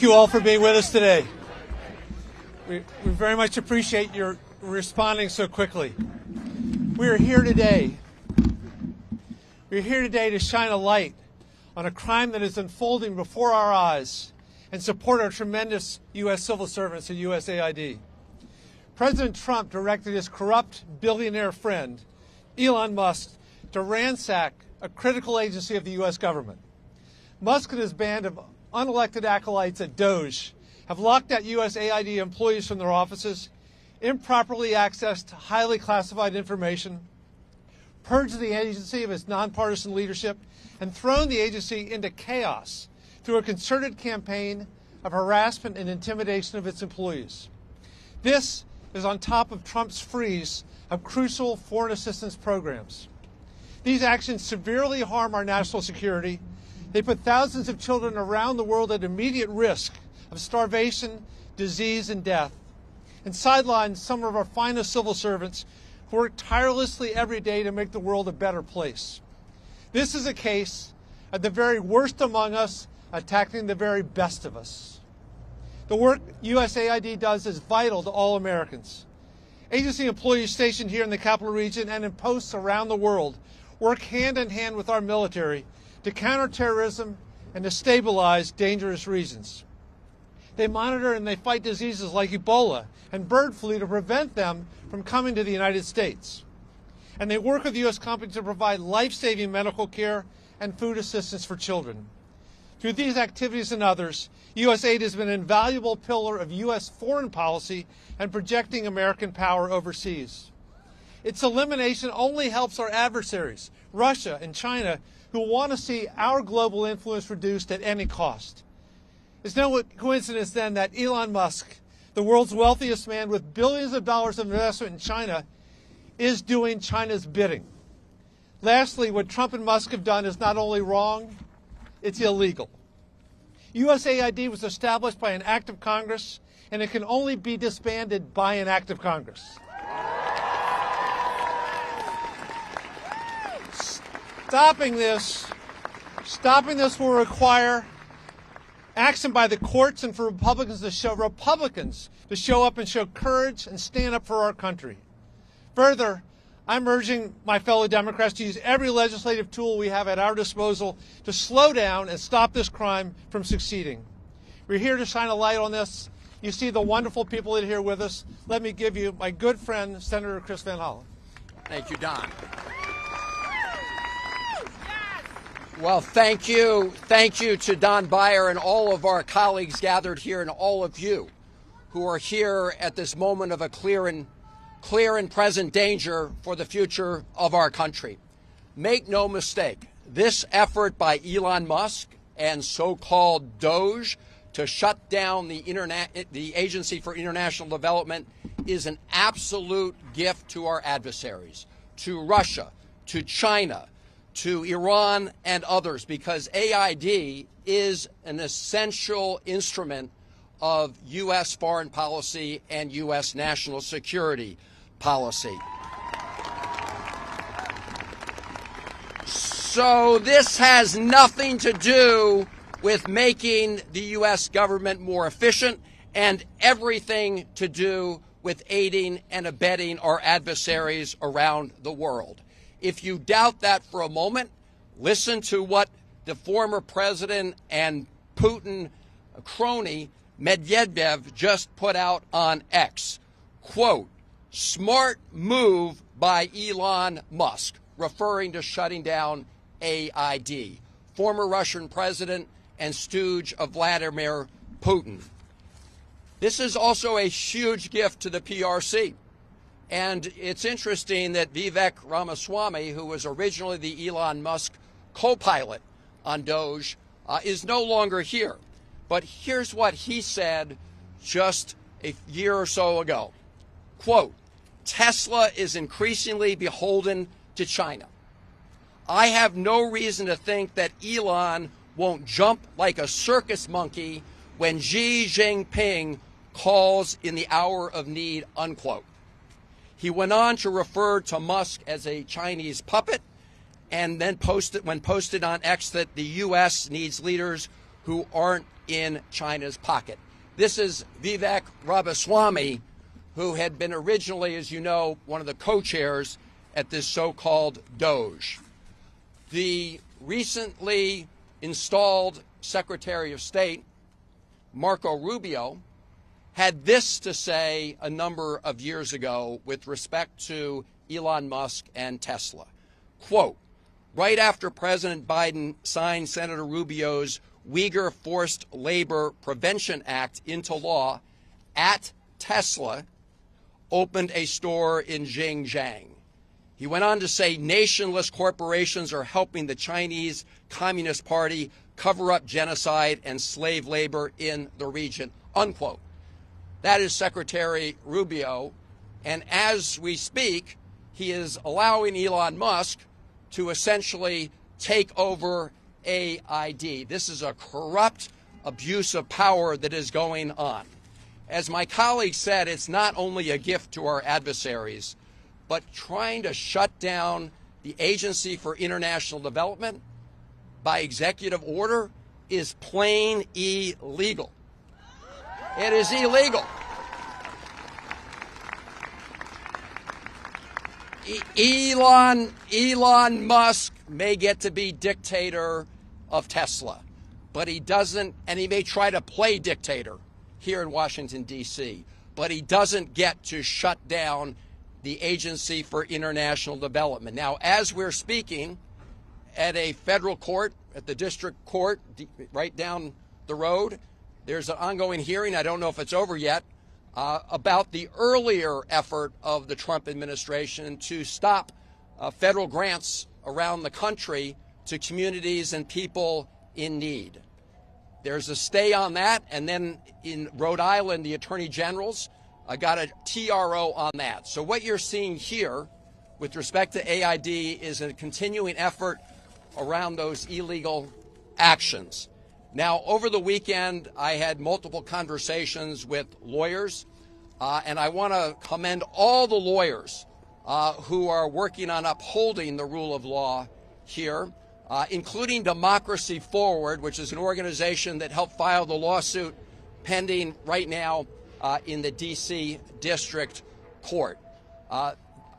Thank you all for being with us today. We very much appreciate your responding so quickly. We are here today. We're here today to shine a light on a crime that is unfolding before our eyes and support our tremendous U.S. civil servants at USAID. President Trump directed his corrupt billionaire friend, Elon Musk, to ransack a critical agency of the U.S. government. Musk and his band of unelected acolytes at DOGE have locked out USAID employees from their offices, improperly accessed highly classified information, purged the agency of its nonpartisan leadership, and thrown the agency into chaos through a concerted campaign of harassment and intimidation of its employees. This is on top of Trump's freeze of crucial foreign assistance programs. These actions severely harm our national security. They put thousands of children around the world at immediate risk of starvation, disease, and death, and sideline some of our finest civil servants who work tirelessly every day to make the world a better place. This is a case of the very worst among us attacking the very best of us. The work USAID does is vital to all Americans. Agency employees stationed here in the capital region and in posts around the world work hand in hand with our military to counter terrorism and to stabilize dangerous regions. They monitor and they fight diseases like Ebola and bird flu to prevent them from coming to the United States. And they work with U.S. companies to provide life-saving medical care and food assistance for children. Through these activities and others, USAID has been an invaluable pillar of U.S. foreign policy and projecting American power overseas. Its elimination only helps our adversaries, Russia and China, who want to see our global influence reduced at any cost. It's no coincidence then that Elon Musk, the world's wealthiest man with billions of dollars of investment in China, is doing China's bidding. Lastly, what Trump and Musk have done is not only wrong, it's illegal. USAID was established by an act of Congress, and it can only be disbanded by an act of Congress. Stopping this will require action by the courts and for Republicans to show up and show courage and stand up for our country. Further, I'm urging my fellow Democrats to use every legislative tool we have at our disposal to slow down and stop this crime from succeeding. We're here to shine a light on this. You see the wonderful people that are here with us. Let me give you my good friend, Senator Chris Van Hollen. Thank you, Don. Well, thank you. Thank you to Don Beyer and all of our colleagues gathered here and all of you who are here at this moment of a clear and present danger for the future of our country. Make no mistake, this effort by Elon Musk and so-called DOGE to shut down the Agency for International Development is an absolute gift to our adversaries, to Russia, to China, to Iran and others, because AID is an essential instrument of U.S. foreign policy and U.S. national security policy. So this has nothing to do with making the U.S. government more efficient and everything to do with aiding and abetting our adversaries around the world. If you doubt that for a moment, listen to what the former president and Putin crony Medvedev just put out on X. Quote, "Smart move by Elon Musk," referring to shutting down AID, former Russian president and stooge of Vladimir Putin. This is also a huge gift to the PRC. And it's interesting that Vivek Ramaswamy, who was originally the Elon Musk co-pilot on DOGE, is no longer here. But here's what he said just a year or so ago. Quote, "Tesla is increasingly beholden to China. I have no reason to think that Elon won't jump like a circus monkey when Xi Jinping calls in the hour of need," unquote. He went on to refer to Musk as a Chinese puppet and then posted on X that the U.S. needs leaders who aren't in China's pocket. This is Vivek Ramaswamy, who had been originally, as you know, one of the co-chairs at this so-called DOGE. The recently installed Secretary of State, Marco Rubio, had this to say a number of years ago with respect to Elon Musk and Tesla. Quote, right after President Biden signed Senator Rubio's Uyghur Forced Labor Prevention Act into law, at Tesla opened a store in Xinjiang. He went on to say nationless corporations are helping the Chinese Communist Party cover up genocide and slave labor in the region, unquote. That is Secretary Rubio, and as we speak, he is allowing Elon Musk to essentially take over AID. This is a corrupt abuse of power that is going on. As my colleague said, it's not only a gift to our adversaries, but trying to shut down the Agency for International Development by executive order is plain illegal. It is illegal. Elon Musk may get to be dictator of Tesla, but he doesn't, and he may try to play dictator here in Washington, D.C., but he doesn't get to shut down the Agency for International Development. Now, as we're speaking at a federal court, at the district court right down the road, there's an ongoing hearing, I don't know if it's over yet, about the earlier effort of the Trump administration to stop federal grants around the country to communities and people in need. There's a stay on that, and then in Rhode Island, the Attorney General's got a TRO on that. So what you're seeing here with respect to AID is a continuing effort around those illegal actions. Now, over the weekend, I had multiple conversations with lawyers, and I want to commend all the lawyers who are working on upholding the rule of law here, including Democracy Forward, which is an organization that helped file the lawsuit pending right now in the D.C. District Court. I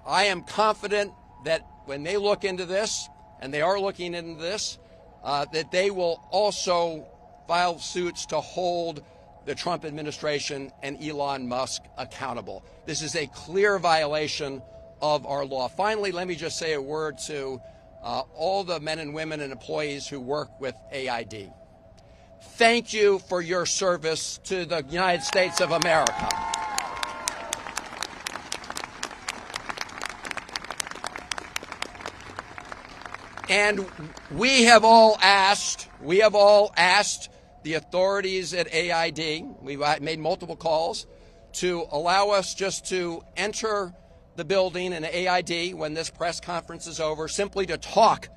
am confident that when they look into this, and they are looking into this, that they will also file suits to hold the Trump administration and Elon Musk accountable. This is a clear violation of our law. Finally, let me just say a word to all the men and women and employees who work with AID. Thank you for your service to the United States of America. And we have all asked the authorities at AID, we've made multiple calls, to allow us just to enter the building in AID when this press conference is over, simply to talk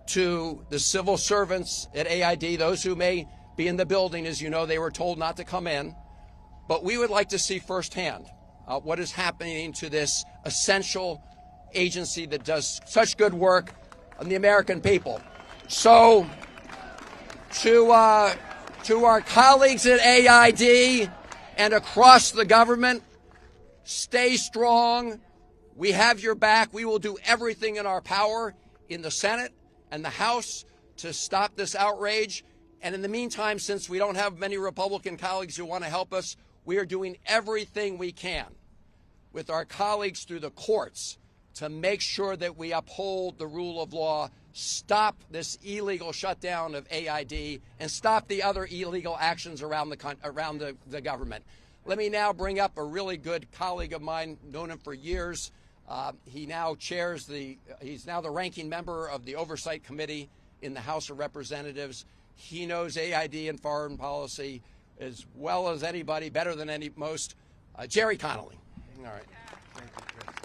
to the civil servants at AID, those who may be in the building. As you know, they were told not to come in. But we would like to see firsthand what is happening to this essential agency that does such good work on the American people. So to our colleagues at AID and across the government, stay strong. We have your back. We will do everything in our power in the Senate and the House to stop this outrage. And in the meantime, since we don't have many Republican colleagues who want to help us, we are doing everything we can with our colleagues through the courts to make sure that we uphold the rule of law, stop this illegal shutdown of AID, and stop the other illegal actions around the government. Let me now bring up a really good colleague of mine, known him for years. He's now the ranking member of the Oversight Committee in the House of Representatives. He knows AID and foreign policy as well as anybody, better than most. Jerry Connolly. All right. Thank you, Chris.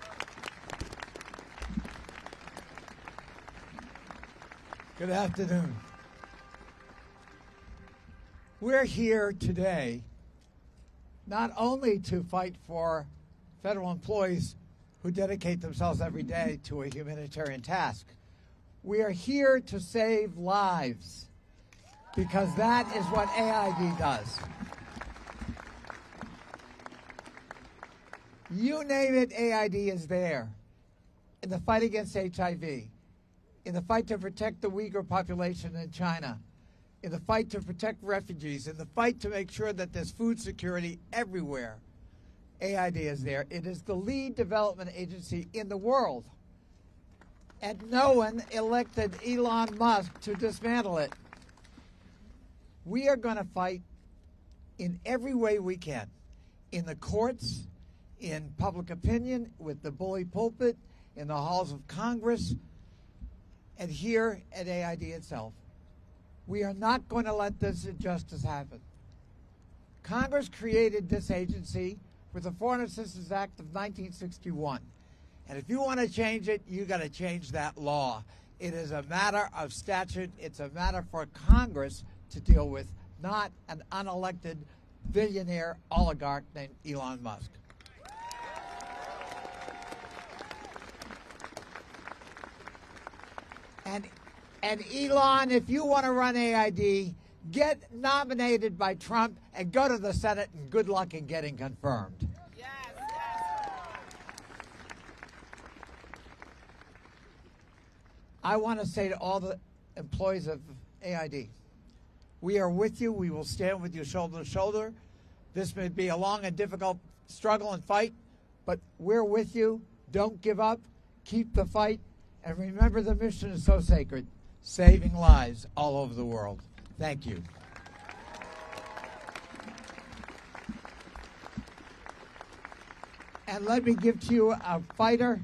Good afternoon. We're here today not only to fight for federal employees who dedicate themselves every day to a humanitarian task. We are here to save lives. because that is what AID does. You name it, AID is there. In the fight against HIV, in the fight to protect the Uyghur population in China, in the fight to protect refugees, in the fight to make sure that there's food security everywhere, AID is there. It is the lead development agency in the world. And no one elected Elon Musk to dismantle it. We are going to fight in every way we can, in the courts, in public opinion, with the bully pulpit, in the halls of Congress, and here at AID itself. We are not going to let this injustice happen. Congress created this agency with the Foreign Assistance Act of 1961. And if you want to change it, you got to change that law. It is a matter of statute. It's a matter for Congress to deal with, not an unelected billionaire oligarch named Elon Musk. And Elon, if you want to run AID, get nominated by Trump and go to the Senate, and good luck in getting confirmed. Yes. I want to say to all the employees of AID, we are with you. We will stand with you shoulder to shoulder. This may be a long and difficult struggle and fight, but we're with you. Don't give up. Keep the fight. And remember, the mission is so sacred, saving lives all over the world. Thank you. And let me give to you a fighter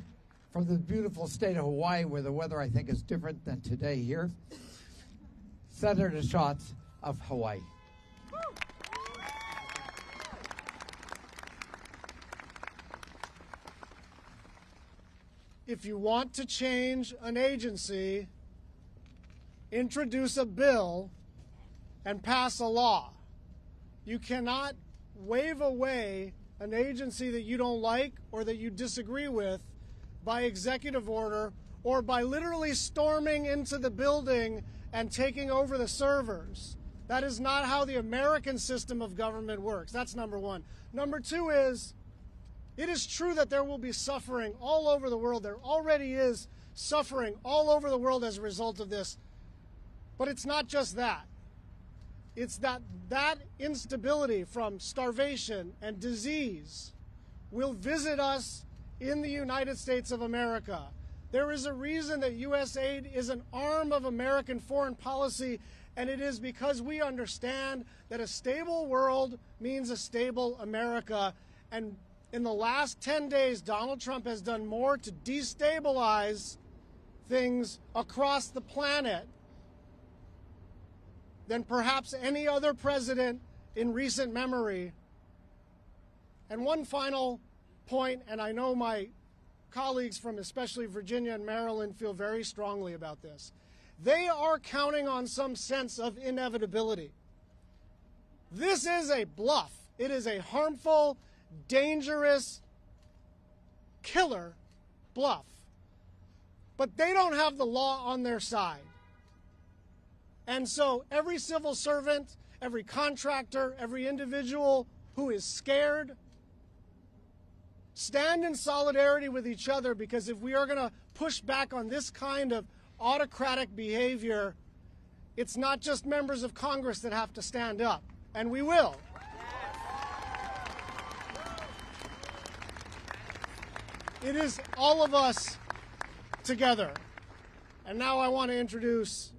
from the beautiful state of Hawaii, where the weather, I think, is different than today here. Senator Schatz of Hawaii. If you want to change an agency, introduce a bill and pass a law. You cannot wave away an agency that you don't like or that you disagree with by executive order or by literally storming into the building and taking over the servers. That is not how the American system of government works. That's number one. Number two is, it is true that there will be suffering all over the world. There already is suffering all over the world as a result of this. But it's not just that. It's that instability from starvation and disease will visit us in the United States of America. There is a reason that USAID is an arm of American foreign policy, and it is because we understand that a stable world means a stable America. And in the last 10 days, Donald Trump has done more to destabilize things across the planet than perhaps any other president in recent memory. And one final point, and I know my colleagues from especially Virginia and Maryland feel very strongly about this. They are counting on some sense of inevitability. This is a bluff. It is a harmful, dangerous, killer bluff. But they don't have the law on their side. And so every civil servant, every contractor, every individual who is scared, stand in solidarity with each other, because if we are going to push back on this kind of autocratic behavior, it's not just members of Congress that have to stand up, and we will. It is all of us together. And now I want to introduce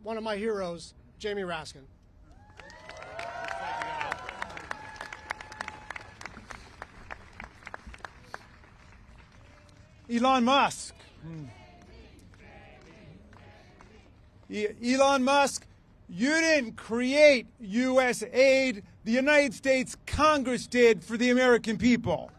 one of my heroes, Jamie Raskin. Elon Musk. Elon Musk, you didn't create USAID. The United States Congress did for the American people.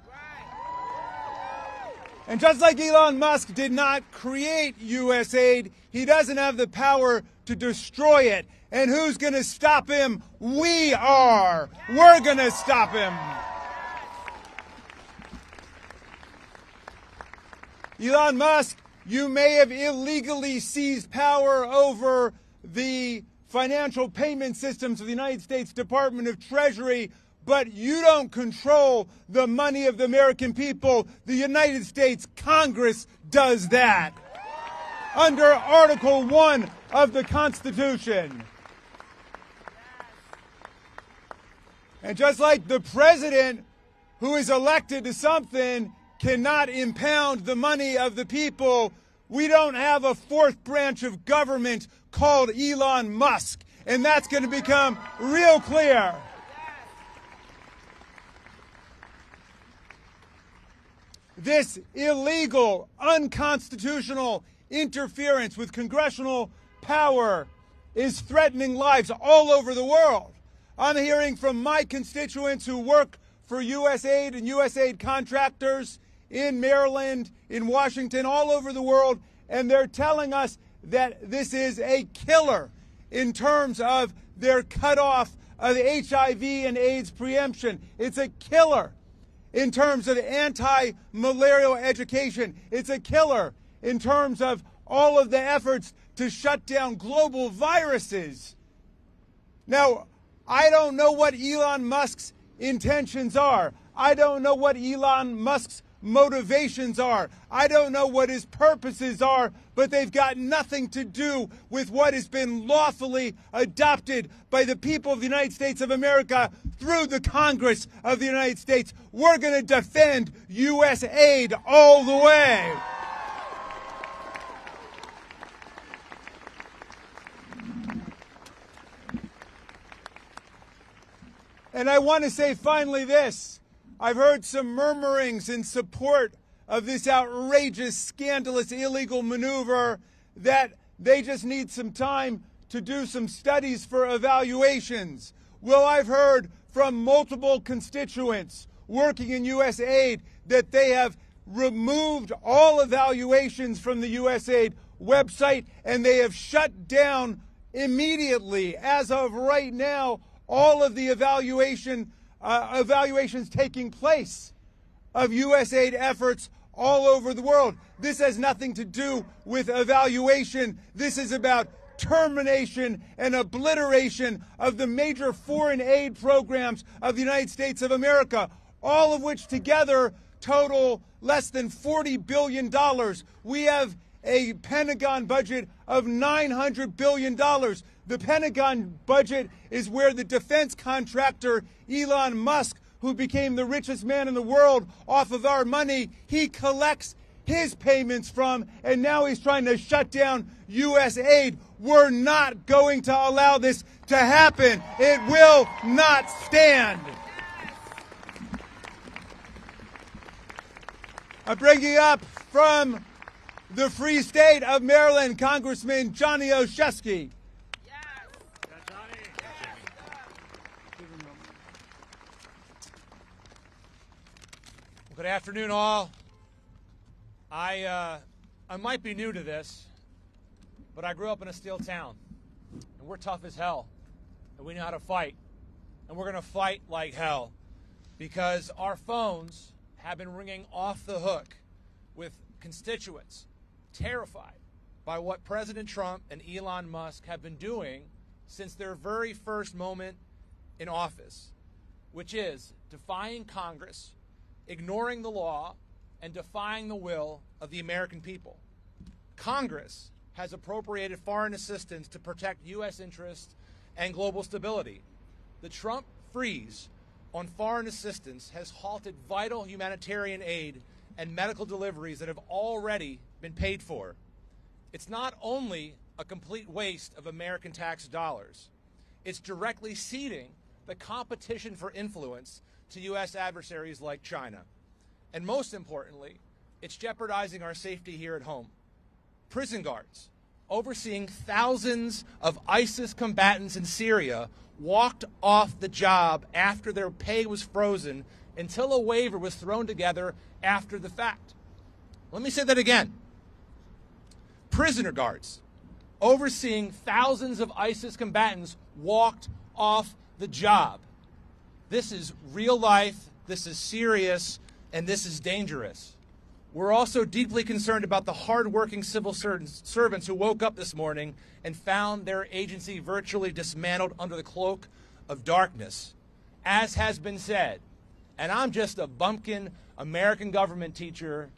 And just like Elon Musk did not create USAID, he doesn't have the power to destroy it. And who's going to stop him? We are. We're going to stop him. Elon Musk, you may have illegally seized power over the financial payment systems of the United States Department of Treasury, but you don't control the money of the American people. The United States Congress does that under Article 1 of the Constitution. And just like the president who is elected to something cannot impound the money of the people, we don't have a fourth branch of government called Elon Musk. And that's going to become real clear. This illegal, unconstitutional interference with congressional power is threatening lives all over the world. I'm hearing from my constituents who work for USAID and USAID contractors in Maryland, in Washington, all over the world, and they're telling us that this is a killer in terms of their cutoff of HIV and AIDS preemption. It's a killer in terms of anti-malarial education. It's a killer in terms of all of the efforts to shut down global viruses. Now, I don't know what Elon Musk's intentions are. I don't know what Elon Musk's motivations are. I don't know what his purposes are, but they've got nothing to do with what has been lawfully adopted by the people of the United States of America through the Congress of the United States. We're going to defend USAID all the way. And I want to say finally this. I've heard some murmurings in support of this outrageous, scandalous, illegal maneuver that they just need some time to do some studies for evaluations. Well, I've heard from multiple constituents working in USAID that they have removed all evaluations from the USAID website, and they have shut down immediately, as of right now, all of the evaluations taking place of USAID efforts all over the world. This has nothing to do with evaluation. This is about termination and obliteration of the major foreign aid programs of the United States of America, all of which together total less than $40 billion. We have a Pentagon budget of $900 billion. The Pentagon budget is where the defense contractor Elon Musk, who became the richest man in the world off of our money, he collects his payments from, and now he's trying to shut down USAID. We're not going to allow this to happen. It will not stand. I'm bringing up from the Free State of Maryland, Congressman Johnny Olszewski. Good afternoon, all. I might be new to this, but I grew up in a steel town, and we're tough as hell, and we know how to fight, and we're going to fight like hell, because our phones have been ringing off the hook with constituents terrified by what President Trump and Elon Musk have been doing since their very first moment in office, which is defying Congress, ignoring the law, and defying the will of the American people. Congress has appropriated foreign assistance to protect U.S. interests and global stability. The Trump freeze on foreign assistance has halted vital humanitarian aid and medical deliveries that have already been paid for. It's not only a complete waste of American tax dollars, it's directly ceding the competition for influence to U.S. adversaries like China. And most importantly, it's jeopardizing our safety here at home. Prison guards overseeing thousands of ISIS combatants in Syria walked off the job after their pay was frozen until a waiver was thrown together after the fact. Let me say that again. Prisoner guards overseeing thousands of ISIS combatants walked off the job. This is real life, this is serious, and this is dangerous. We're also deeply concerned about the hardworking civil servants who woke up this morning and found their agency virtually dismantled under the cloak of darkness. As has been said, and I'm just a bumpkin American government teacher,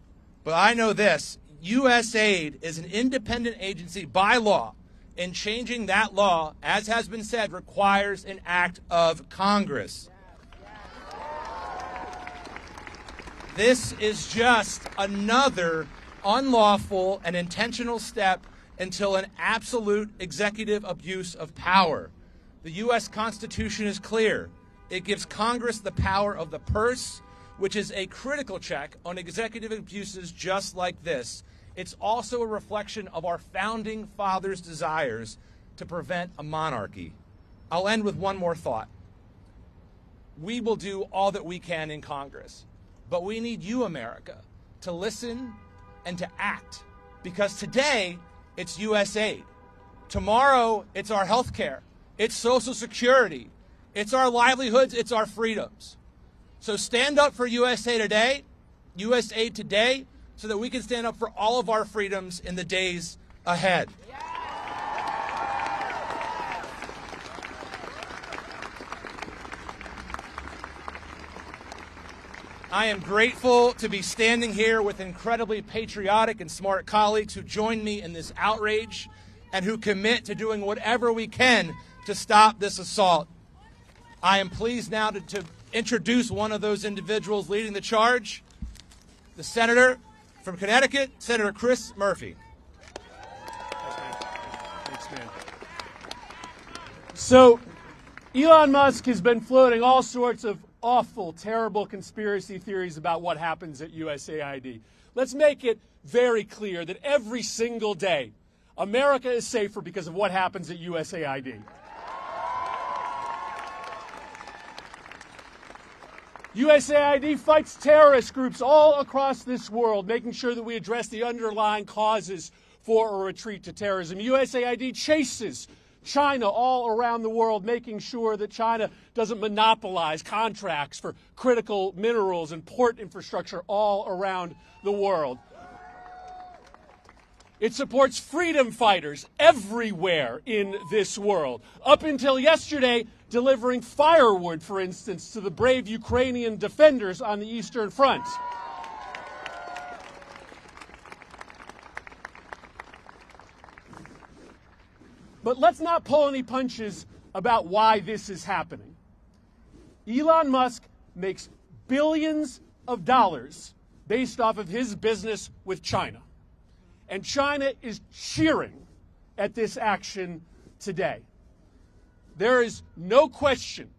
but I know this, USAID is an independent agency by law, and changing that law, as has been said, requires an act of Congress. This is just another unlawful and intentional step until an absolute executive abuse of power. The U.S. Constitution is clear. It gives Congress the power of the purse, which is a critical check on executive abuses just like this. It's also a reflection of our founding fathers' desires to prevent a monarchy. I'll end with one more thought. We will do all that we can in Congress, but we need you, America, to listen and to act, because today it's USAID. Tomorrow it's our health care, it's Social Security, it's our livelihoods, it's our freedoms. So stand up for USAID today, so that we can stand up for all of our freedoms in the days ahead. I am grateful to be standing here with incredibly patriotic and smart colleagues who join me in this outrage and who commit to doing whatever we can to stop this assault. I am pleased now to introduce one of those individuals leading the charge, the senator from Connecticut, Senator Chris Murphy. Thanks, man. So, Elon Musk has been floating all sorts of awful, terrible conspiracy theories about what happens at USAID. Let's make it very clear that every single day, America is safer because of what happens at USAID. USAID fights terrorist groups all across this world, making sure that we address the underlying causes for a retreat to terrorism. USAID chases China all around the world, making sure that China doesn't monopolize contracts for critical minerals and port infrastructure all around the world. It supports freedom fighters everywhere in this world. Up until yesterday, delivering firewood, for instance, to the brave Ukrainian defenders on the Eastern Front. But let's not pull any punches about why this is happening. Elon Musk makes billions of dollars based off of his business with China. And China is cheering at this action today. There is no question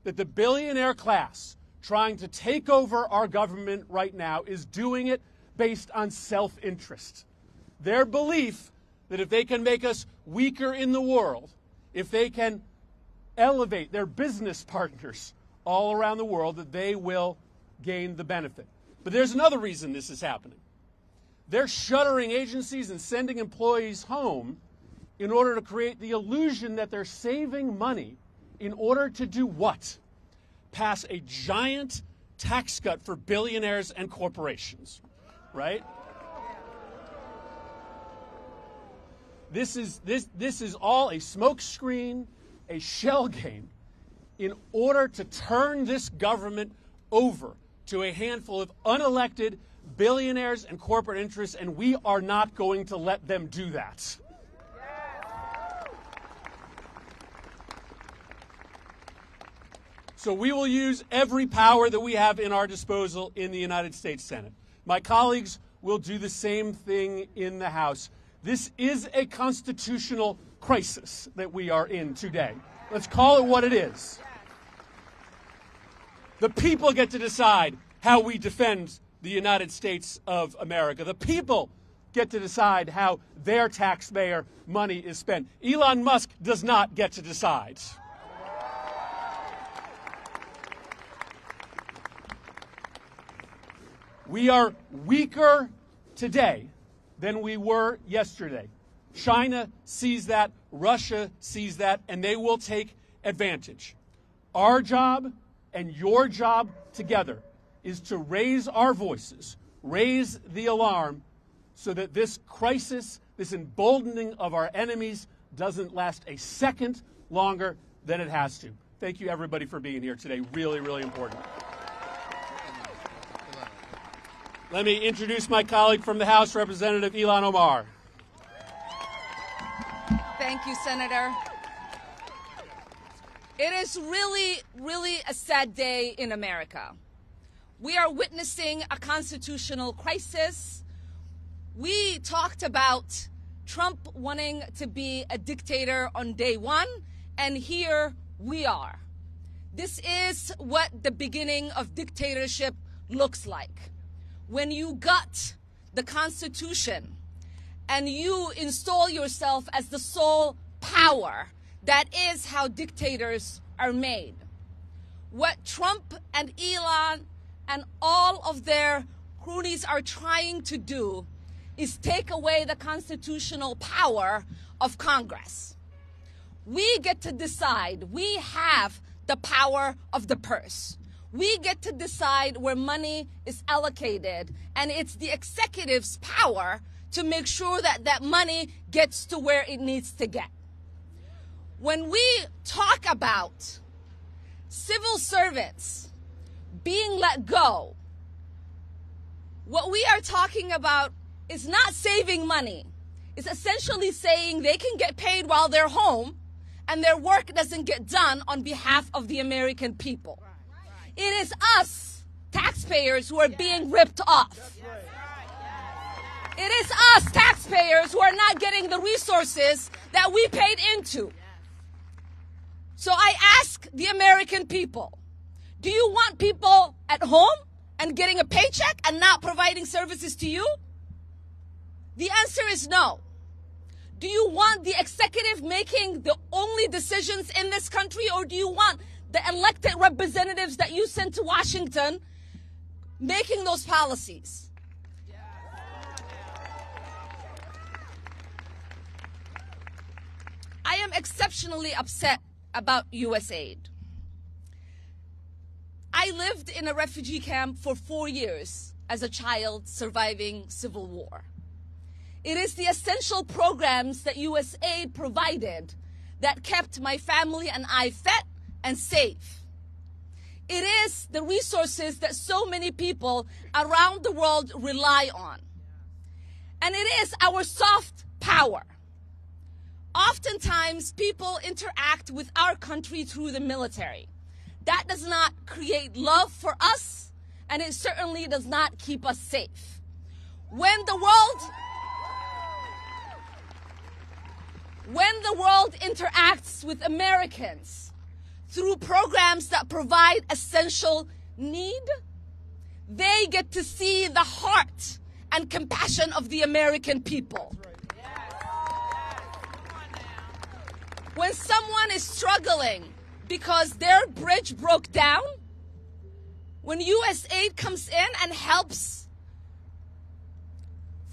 that the billionaire class trying to take over our government right now is doing it based on self-interest. Their belief that if they can make us weaker in the world, if they can elevate their business partners all around the world, that they will gain the benefit. But there's another reason this is happening. They're shuttering agencies and sending employees home in order to create the illusion that they're saving money in order to do what? Pass a giant tax cut for billionaires and corporations, right? This is all a smokescreen, a shell game, in order to turn this government over to a handful of unelected billionaires and corporate interests, and we are not going to let them do that. So we will use every power that we have in our disposal in the United States Senate. My colleagues will do the same thing in the House. This is a constitutional crisis that we are in today. Let's call it what it is. The people get to decide how we defend the United States of America. The people get to decide how their taxpayer money is spent. Elon Musk does not get to decide. We are weaker today than we were yesterday. China sees that, Russia sees that, and they will take advantage. Our job and your job together is to raise our voices raise the alarm so that this crisis, this emboldening of our enemies, doesn't last a second longer than it has to. Thank you, everybody, for being here today. Really, really important. Let me introduce my colleague from the House, Representative Ilhan Omar. Thank you, Senator. It is really, really a sad day in America. We are witnessing a constitutional crisis. We talked about Trump wanting to be a dictator on day one, and here we are. This is what the beginning of dictatorship looks like. When you gut the Constitution and you install yourself as the sole power, that is how dictators are made. What Trump and Elon and all of their cronies are trying to do is take away the constitutional power of Congress. We get to decide. We have the power of the purse. We get to decide where money is allocated, and it's the executive's power to make sure that that money gets to where it needs to get. When we talk about civil servants being let go, what we are talking about is not saving money. It's essentially saying they can get paid while they're home and their work doesn't get done on behalf of the American people. It is us, taxpayers, who are being ripped off. It is us, taxpayers, who are not getting the resources that we paid into. So I ask the American people, do you want people at home and getting a paycheck and not providing services to you? The answer is no. Do you want the executive making the only decisions in this country, or do you want the elected representatives that you sent to Washington making those policies? I am exceptionally upset about USAID. I lived in a refugee camp for 4 years as a child surviving civil war. It is the essential programs that USAID provided that kept my family and I fed and safe. It is the resources that so many people around the world rely on. And it is our soft power. Oftentimes, people interact with our country through the military. That does not create love for us, and it certainly does not keep us safe. When the world interacts with Americans through programs that provide essential need, they get to see the heart and compassion of the American people. When someone is struggling because their bridge broke down, when USAID comes in and helps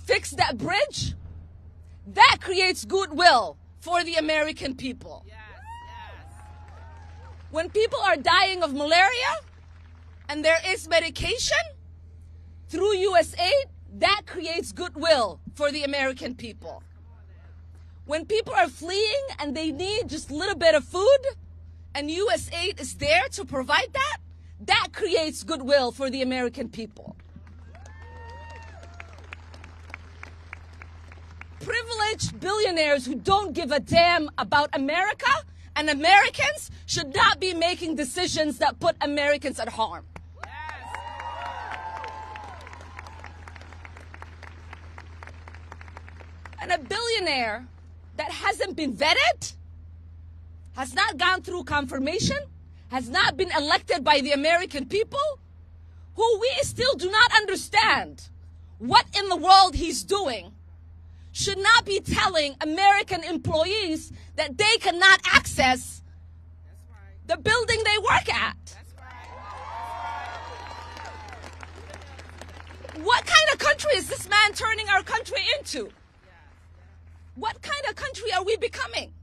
fix that bridge, that creates goodwill for the American people. When people are dying of malaria and there is medication through USAID, that creates goodwill for the American people. When people are fleeing and they need just a little bit of food and USAID is there to provide that, that creates goodwill for the American people. Privileged billionaires who don't give a damn about America and Americans should not be making decisions that put Americans at harm. And a billionaire that hasn't been vetted, has not gone through confirmation, has not been elected by the American people, who we still do not understand what in the world he's doing, should not be telling American employees that they cannot access the building they work at. What kind of country is this man turning our country into? What kind of country are we becoming?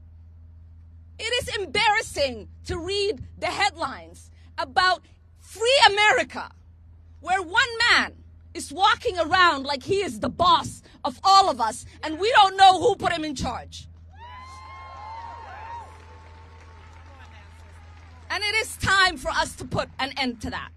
It is embarrassing to read the headlines about free America, where one man is walking around like he is the boss of all of us, and we don't know who put him in charge. And it is time for us to put an end to that.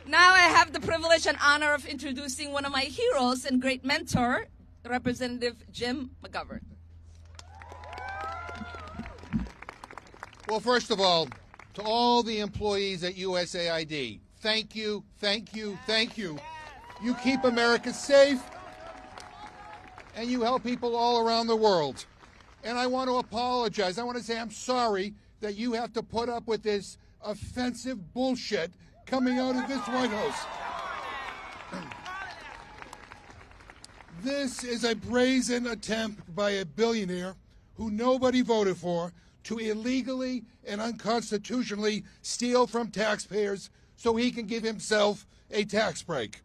Now I have the privilege and honor of introducing one of my heroes and great mentor, Representative Jim McGovern. Well, first of all, to all the employees at USAID, thank you, thank you, thank you. You keep America safe, and you help people all around the world. And I want to apologize. I want to say I'm sorry that you have to put up with this offensive bullshit coming out of this White House. This is a brazen attempt by a billionaire who nobody voted for to illegally and unconstitutionally steal from taxpayers so he can give himself a tax break.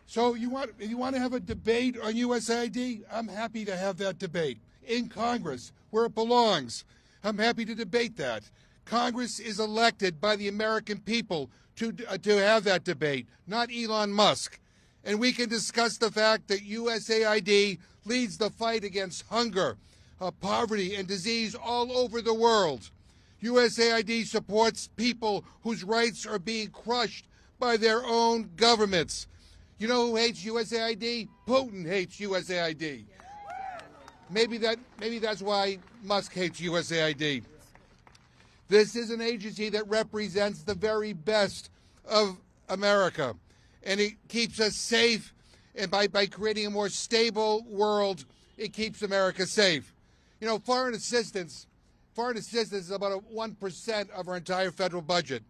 So if you want to have a debate on USAID, I'm happy to have that debate in Congress where it belongs. I'm happy to debate that. Congress is elected by the American people to have that debate, not Elon Musk. And we can discuss the fact that USAID leads the fight against hunger, poverty, and disease all over the world. USAID supports people whose rights are being crushed by their own governments. You know who hates USAID? Putin hates USAID. Maybe that's why Musk hates USAID. This is an agency that represents the very best of America, and it keeps us safe, and by creating a more stable world, it keeps America safe. You know, foreign assistance is about 1% of our entire federal budget.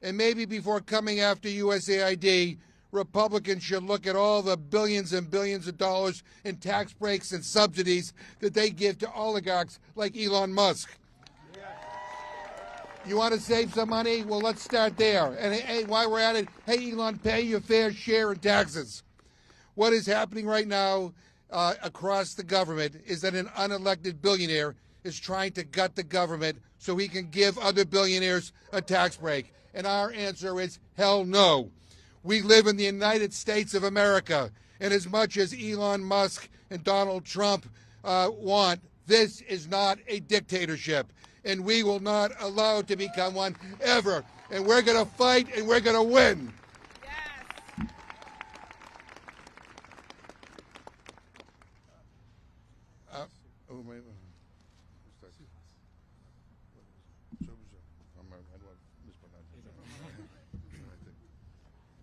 And maybe before coming after USAID, Republicans should look at all the billions and billions of dollars in tax breaks and subsidies that they give to oligarchs like Elon Musk. You want to save some money? Well, let's start there. And hey, while we're at it, hey, Elon, pay your fair share in taxes. What is happening right now across the government is that an unelected billionaire is trying to gut the government so he can give other billionaires a tax break. And our answer is hell no. We live in the United States of America, and as much as Elon Musk and Donald Trump want, this is not a dictatorship, and we will not allow it to become one ever. And we're going to fight, and we're going to win. Yes.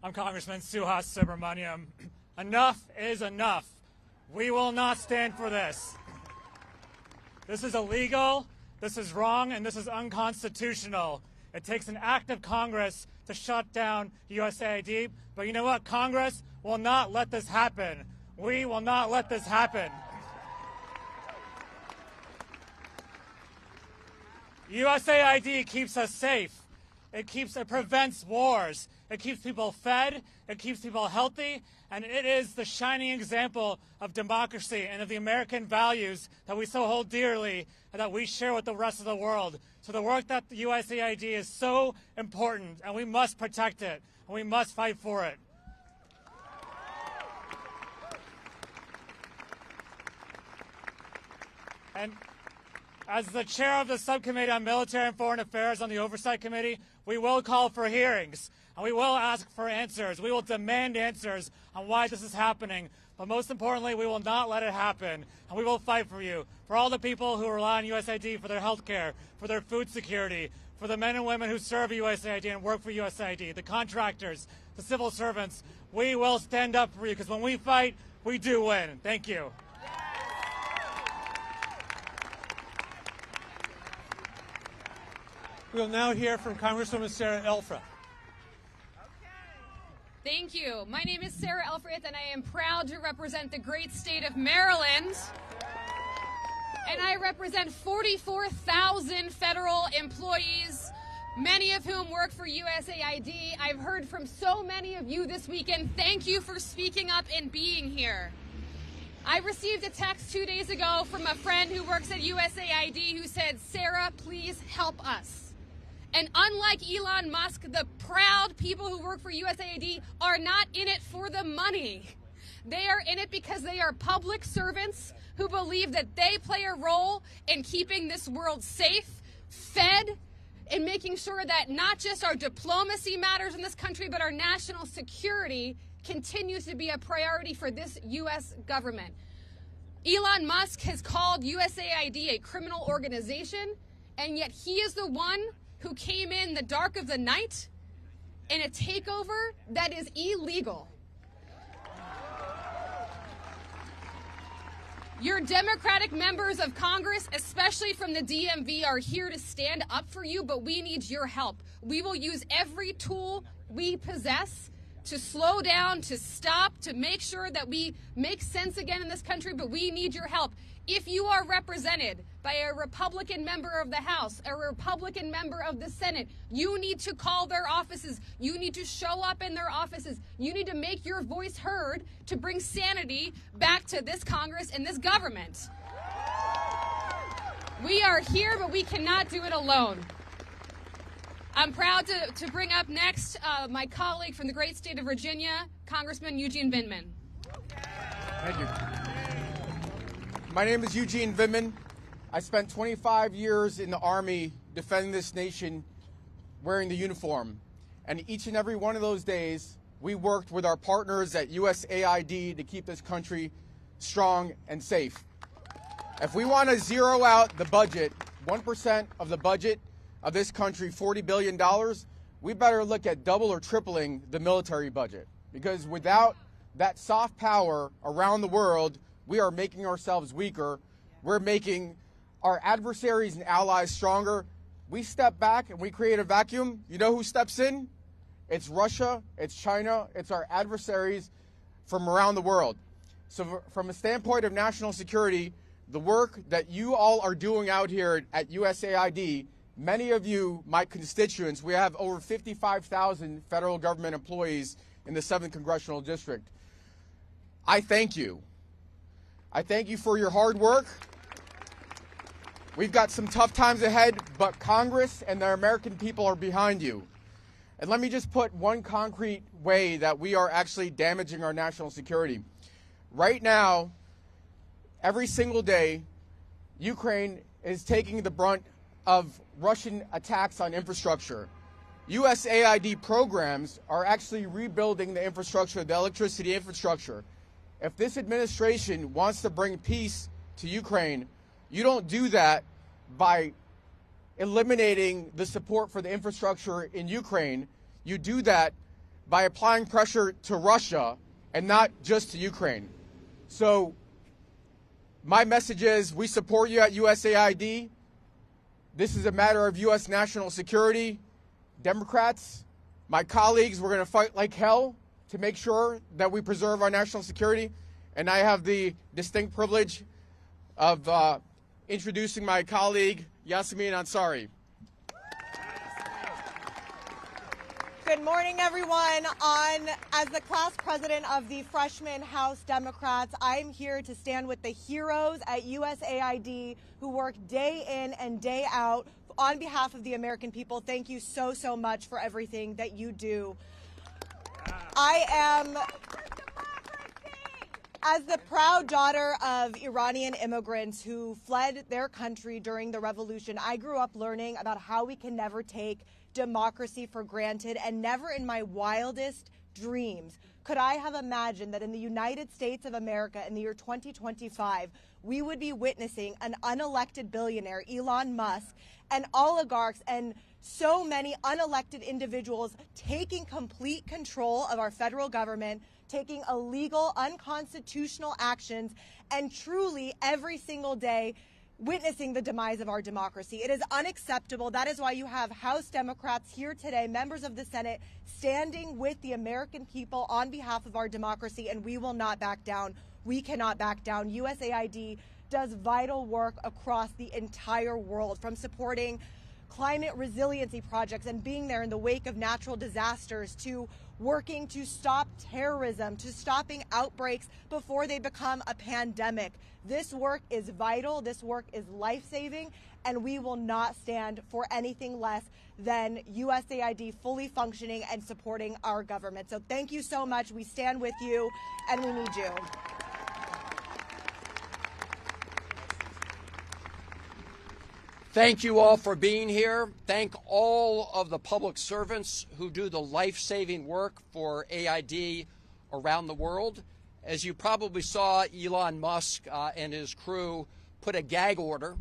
I'm Congressman Suhas Subramaniam. Enough is enough. We will not stand for this. This is illegal, this is wrong, and this is unconstitutional. It takes an act of Congress to shut down USAID, but you know what? Congress will not let this happen. We will not let this happen. USAID keeps us safe. It prevents wars. It keeps people fed. It keeps people healthy. And it is the shining example of democracy and of the American values that we so hold dearly and that we share with the rest of the world. So the work that the USAID is so important, and we must protect it, and we must fight for it. And as the chair of the Subcommittee on Military and Foreign Affairs on the Oversight Committee, we will call for hearings, and we will ask for answers. We will demand answers on why this is happening. But most importantly, we will not let it happen, and we will fight for you, for all the people who rely on USAID for their health care, for their food security, for the men and women who serve USAID and work for USAID, the contractors, the civil servants. We will stand up for you, because when we fight, we do win. Thank you. We'll now hear from Congresswoman Sarah Elfreth. Thank you. My name is Sarah Elfreth, and I am proud to represent the great state of Maryland. And I represent 44,000 federal employees, many of whom work for USAID. I've heard from so many of you this weekend. Thank you for speaking up and being here. I received a text 2 days ago from a friend who works at USAID who said, "Sarah, please help us." And unlike Elon Musk, the proud people who work for USAID are not in it for the money. They are in it because they are public servants who believe that they play a role in keeping this world safe, fed, and making sure that not just our diplomacy matters in this country, but our national security continues to be a priority for this U.S. government. Elon Musk has called USAID a criminal organization, and yet he is the one who came in the dark of the night in a takeover that is illegal. Your Democratic members of Congress, especially from the DMV, are here to stand up for you, but we need your help. We will use every tool we possess to slow down, to stop, to make sure that we make sense again in this country, but we need your help. If you are represented by a Republican member of the House, a Republican member of the Senate, you need to call their offices. You need to show up in their offices. You need to make your voice heard to bring sanity back to this Congress and this government. We are here, but we cannot do it alone. I'm proud to bring up next my colleague from the great state of Virginia, Congressman Eugene Vindman. Thank you. My name is Eugene Vindman. I spent 25 years in the Army defending this nation wearing the uniform. And each and every one of those days, we worked with our partners at USAID to keep this country strong and safe. If we want to zero out the budget, 1% of the budget of this country, $40 billion, we better look at double or tripling the military budget. Because without that soft power around the world, we are making ourselves weaker. We're making our adversaries and allies stronger. We step back and we create a vacuum. You know who steps in? It's Russia, it's China, it's our adversaries from around the world. So from a standpoint of national security, the work that you all are doing out here at USAID, many of you, my constituents, we have over 55,000 federal government employees in the 7th Congressional District. I thank you. I thank you for your hard work. We've got some tough times ahead, but Congress and the American people are behind you. And let me just put one concrete way that we are actually damaging our national security. Right now, every single day, Ukraine is taking the brunt of Russian attacks on infrastructure. USAID programs are actually rebuilding the infrastructure, the electricity infrastructure. If this administration wants to bring peace to Ukraine, you don't do that by eliminating the support for the infrastructure in Ukraine. You do that by applying pressure to Russia and not just to Ukraine. So my message is we support you at USAID. This is a matter of U.S. national security. Democrats, my colleagues, we're going to fight like hell to make sure that we preserve our national security. And I have the distinct privilege of introducing my colleague, Yasemin Ansari. Good morning, everyone. As the class president of the freshman House Democrats, I'm here to stand with the heroes at USAID who work day in and day out on behalf of the American people. Thank you so, so much for everything that you do. I am, as the proud daughter of Iranian immigrants who fled their country during the revolution, I grew up learning about how we can never take democracy for granted, and never in my wildest dreams could I have imagined that in the United States of America in the year 2025, we would be witnessing an unelected billionaire, Elon Musk, and oligarchs and so many unelected individuals taking complete control of our federal government, taking illegal, unconstitutional actions, and truly every single day witnessing the demise of our democracy. It is unacceptable. That is why you have House Democrats here today, members of the Senate, standing with the American people on behalf of our democracy, and we will not back down. We cannot back down. USAID does vital work across the entire world, from supporting climate resiliency projects and being there in the wake of natural disasters, to working to stop terrorism, to stopping outbreaks before they become a pandemic. This work is vital. This work is life-saving. and we will not stand for anything less than USAID fully functioning and supporting our government. So thank you so much. We stand with you, and we need you. Thank you all for being here. Thank all of the public servants who do the life-saving work for AID around the world. As you probably saw, Elon Musk and his crew put a gag order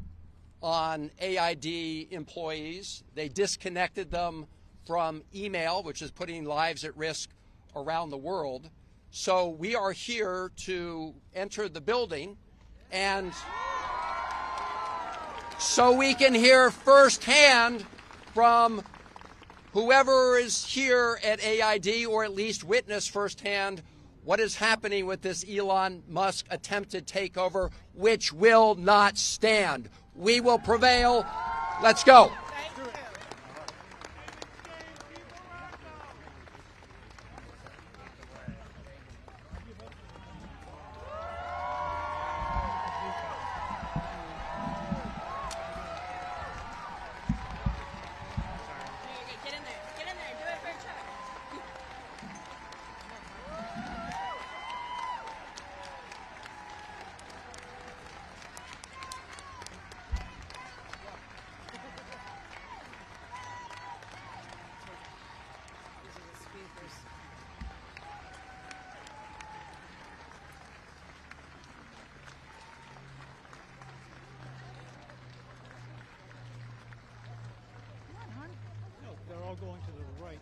on AID employees. They disconnected them from email, which is putting lives at risk around the world. So we are here to enter the building and so we can hear firsthand from whoever is here at AID, or at least witness firsthand what is happening with this Elon Musk attempted takeover, which will not stand. We will prevail. Let's go. They're all going to the right.